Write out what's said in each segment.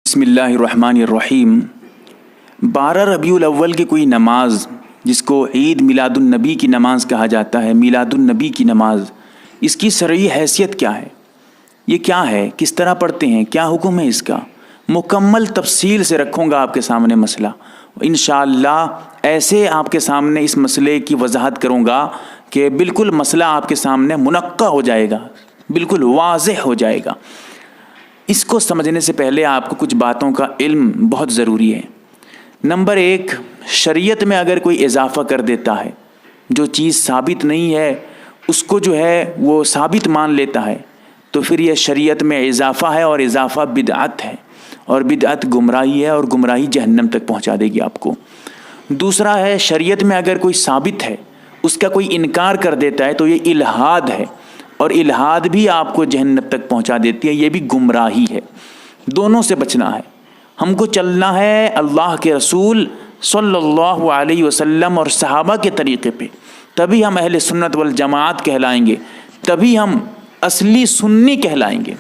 بسم اللہ الرحمن الرحیم 12 ربیع الاول کی کوئی نماز جس کو عید میلاد النبی کی نماز کہا جاتا ہے، میلاد النبی کی نماز، اس کی شرعی حیثیت کیا ہے؟ یہ کیا ہے؟ کس طرح پڑھتے ہیں؟ کیا حکم ہے اس کا؟ مکمل تفصیل سے رکھوں گا آپ کے سامنے مسئلہ، انشاءاللہ ایسے آپ کے سامنے اس مسئلے کی وضاحت کروں گا کہ بالکل مسئلہ آپ کے سامنے منقع ہو جائے گا، بالکل واضح ہو جائے گا۔ اس کو سمجھنے سے پہلے آپ کو کچھ باتوں کا علم بہت ضروری ہے۔ نمبر 1، شریعت میں اگر کوئی اضافہ کر دیتا ہے، جو چیز ثابت نہیں ہے اس کو جو ہے وہ ثابت مان لیتا ہے، تو پھر یہ شریعت میں اضافہ ہے، اور اضافہ بدعت ہے، اور بدعت گمراہی ہے، اور گمراہی جہنم تک پہنچا دے گی آپ کو۔ دوسرا ہے، شریعت میں اگر کوئی ثابت ہے اس کا کوئی انکار کر دیتا ہے تو یہ الحاد ہے، اور الحاد بھی آپ کو جہنم تک پہنچا دیتی ہے، یہ بھی گمراہی ہے۔ دونوں سے بچنا ہے، ہم کو چلنا ہے اللہ کے رسول صلی اللہ علیہ وسلم اور صحابہ کے طریقے پہ، تبھی ہم اہل سنت والجماعت کہلائیں گے، تبھی ہم اصلی سنی کہلائیں گے۔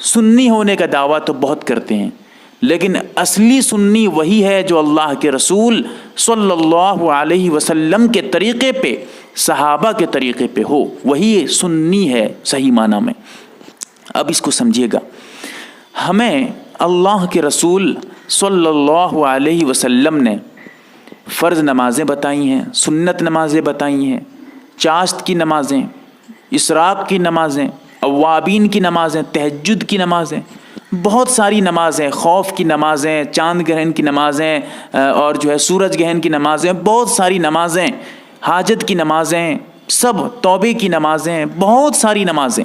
سنی ہونے کا دعویٰ تو بہت کرتے ہیں، لیکن اصلی سنی وہی ہے جو اللہ کے رسول صلی اللہ علیہ وسلم کے طریقے پہ، صحابہ کے طریقے پہ ہو، وہی سنی ہے صحیح معنی میں۔ اب اس کو سمجھیے گا، ہمیں اللہ کے رسول صلی اللہ علیہ وسلم نے فرض نمازیں بتائی ہیں، سنت نمازیں بتائی ہیں، چاشت کی نمازیں، اسراق کی نمازیں، اوابین کی نمازیں، تہجد کی نمازیں، بہت ساری نمازیں، خوف کی نمازیں، چاند گرہن کی نمازیں، اور جو ہے سورج گرہن کی نمازیں، بہت ساری نمازیں، حاجت کی نمازیں، سب توبے کی نمازیں، بہت ساری نمازیں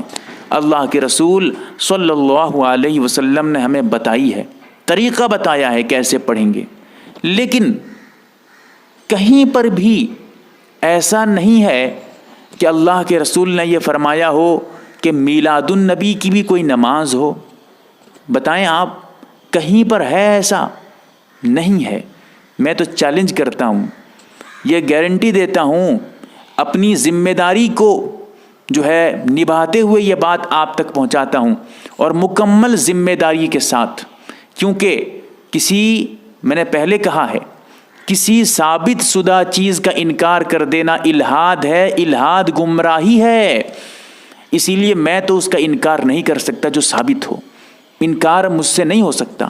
اللہ کے رسول صلی اللہ علیہ وسلم نے ہمیں بتائی ہے، طریقہ بتایا ہے کیسے پڑھیں گے۔ لیکن کہیں پر بھی ایسا نہیں ہے کہ اللہ کے رسول نے یہ فرمایا ہو کہ میلاد النبی کی بھی کوئی نماز ہو۔ بتائیں آپ، کہیں پر ہے ایسا؟ نہیں ہے۔ میں تو چیلنج کرتا ہوں، یہ گارنٹی دیتا ہوں، اپنی ذمہ داری کو جو ہے نبھاتے ہوئے یہ بات آپ تک پہنچاتا ہوں، اور مکمل ذمہ داری کے ساتھ، کیونکہ میں نے پہلے کہا ہے، کسی ثابت شدہ چیز کا انکار کر دینا الحاد ہے، الحاد گمراہی ہے۔ اسی لیے میں تو اس کا انکار نہیں کر سکتا جو ثابت ہو، انکار مجھ سے نہیں ہو سکتا،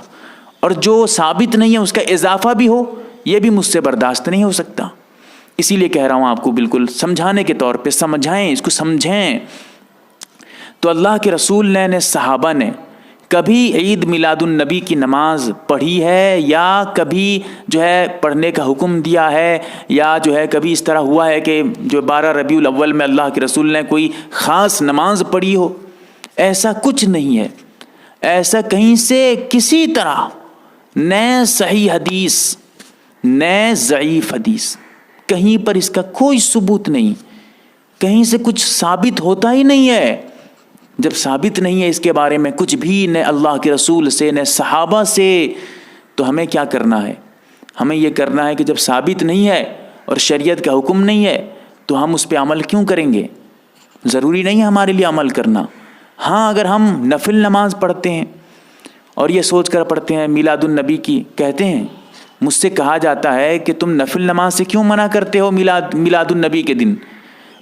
اور جو ثابت نہیں ہے اس کا اضافہ بھی ہو، یہ بھی مجھ سے برداشت نہیں ہو سکتا۔ اسی لیے کہہ رہا ہوں آپ کو، بالکل سمجھانے کے طور پہ سمجھائیں، اس کو سمجھیں۔ تو اللہ کے رسول نے صحابہ نے کبھی عید میلاد النبی کی نماز پڑھی ہے، یا کبھی جو ہے پڑھنے کا حکم دیا ہے، یا جو ہے کبھی اس طرح ہوا ہے کہ جو 12 ربیع الاول میں اللہ کے رسول نے کوئی خاص نماز پڑھی ہو؟ ایسا کچھ نہیں ہے، ایسا کہیں سے کسی طرح نہ صحیح حدیث نہ ضعیف حدیث، کہیں پر اس کا کوئی ثبوت نہیں، کہیں سے کچھ ثابت ہوتا ہی نہیں ہے۔ جب ثابت نہیں ہے اس کے بارے میں کچھ بھی، نہ اللہ کے رسول سے نہ صحابہ سے، تو ہمیں کیا کرنا ہے؟ ہمیں یہ کرنا ہے کہ جب ثابت نہیں ہے اور شریعت کا حکم نہیں ہے تو ہم اس پہ عمل کیوں کریں گے؟ ضروری نہیں ہے ہمارے لیے عمل کرنا۔ ہاں، اگر ہم نفل نماز پڑھتے ہیں اور یہ سوچ کر پڑھتے ہیں میلاد النبی کی، کہتے ہیں، مجھ سے کہا جاتا ہے کہ تم نفل نماز سے کیوں منع کرتے ہو میلاد النبی کے دن؟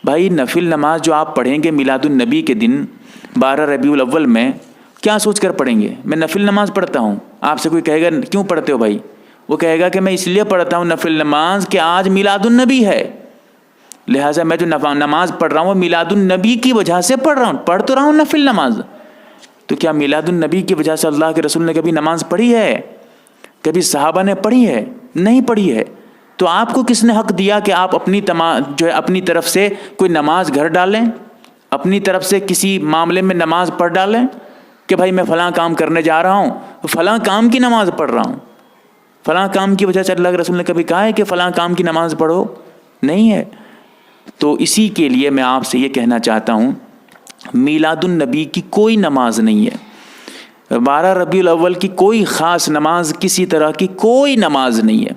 بھائی، نفل نماز جو آپ پڑھیں گے میلاد النبی کے دن 12 ربیع الاول میں، کیا سوچ کر پڑھیں گے؟ میں نفل نماز پڑھتا ہوں۔ آپ سے کوئی کہے گا کیوں پڑھتے ہو بھائی؟ وہ کہے گا کہ میں اس لیے پڑھتا ہوں نفل نماز کہ آج میلاد النبی ہے، لہٰذا میں جو نماز پڑھ رہا ہوں وہ میلاد النبی کی وجہ سے پڑھ رہا ہوں، پڑھ تو رہا ہوں نفل نماز۔ تو کیا میلاد النبی کی وجہ سے اللہ کے رسول نے کبھی نماز پڑھی ہے؟ کبھی صحابہ نے پڑھی ہے؟ نہیں پڑھی ہے۔ تو آپ کو کس نے حق دیا کہ آپ اپنی طرف سے کوئی نماز گھر ڈالیں، اپنی طرف سے کسی معاملے میں نماز پڑھ ڈالیں کہ بھائی میں فلاں کام کرنے جا رہا ہوں، فلاں کام کی نماز پڑھ رہا ہوں، فلاں کام کی وجہ سے اللہ کے رسول نے کبھی کہا ہے کہ فلاں کام کی نماز پڑھو؟ نہیں ہے۔ تو اسی کے لیے میں آپ سے یہ کہنا چاہتا ہوں، میلاد النبی کی کوئی نماز نہیں ہے، 12 ربیع الاول کی کوئی خاص نماز، کسی طرح کی کوئی نماز نہیں ہے۔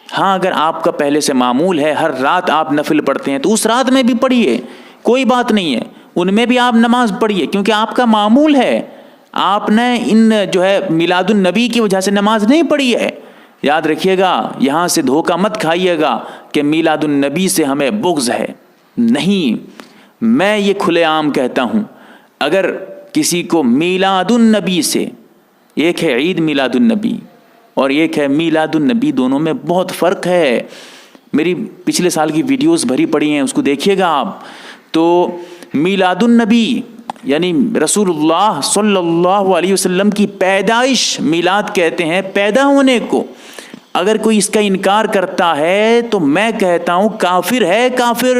ہاں، اگر آپ کا پہلے سے معمول ہے ہر رات آپ نفل پڑھتے ہیں تو اس رات میں بھی پڑھیے، کوئی بات نہیں ہے، ان میں بھی آپ نماز پڑھیے، کیونکہ آپ کا معمول ہے، آپ نے ان جو ہے میلاد النبی کی وجہ سے نماز نہیں پڑھی ہے. یاد رکھیے گا, یہاں سے دھوکہ مت کھائیے گا کہ میلاد النبی سے ہمیں بغض ہے. نہیں, میں یہ کھلے عام کہتا ہوں, اگر کسی کو میلاد النبی سے, ایک ہے عید میلاد النبی اور ایک ہے میلاد النبی, دونوں میں بہت فرق ہے. میری پچھلے سال کی ویڈیوز بھری پڑی ہیں, اس کو دیکھیے گا آپ. تو میلاد النبی یعنی رسول اللہ صلی اللہ علیہ وسلم کی پیدائش میلاد کہتے ہیں, پیدا ہونے کو. اگر کوئی اس کا انکار کرتا ہے تو میں کہتا ہوں کافر ہے, کافر.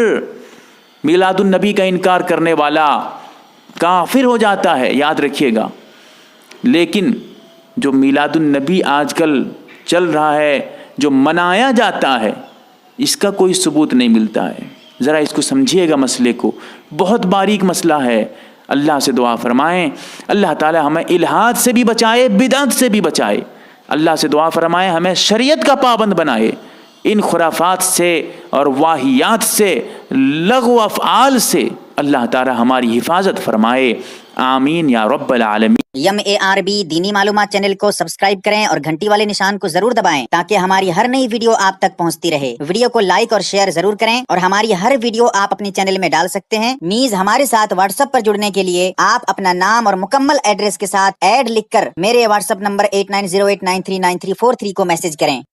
میلاد النبی کا انکار کرنے والا کافر ہو جاتا ہے, یاد رکھیے گا. لیکن جو میلاد النبی آج کل چل رہا ہے, جو منایا جاتا ہے, اس کا کوئی ثبوت نہیں ملتا ہے. ذرا اس کو سمجھیے گا, مسئلے کو, بہت باریک مسئلہ ہے. اللہ سے دعا فرمائیں اللہ تعالی ہمیں الحاد سے بھی بچائے, بدعت سے بھی بچائے. اللہ سے دعا فرمائیں ہمیں شریعت کا پابند بنائے, ان خرافات سے اور واہیات سے, لغو افعال سے اللہ تعالی ہماری حفاظت فرمائے. آمین یا رب العالمین. MARB دینی معلومات چینل کو سبسکرائب کریں اور گھنٹی والے نشان کو ضرور دبائیں تاکہ ہماری ہر نئی ویڈیو آپ تک پہنچتی رہے. ویڈیو کو لائک اور شیئر ضرور کریں اور ہماری ہر ویڈیو آپ اپنے چینل میں ڈال سکتے ہیں. نیز ہمارے ساتھ واٹس ایپ پر جڑنے کے لیے آپ اپنا نام اور مکمل ایڈریس کے ساتھ ایڈ لکھ کر میرے واٹس ایپ نمبر 8908939343 کو میسج کریں.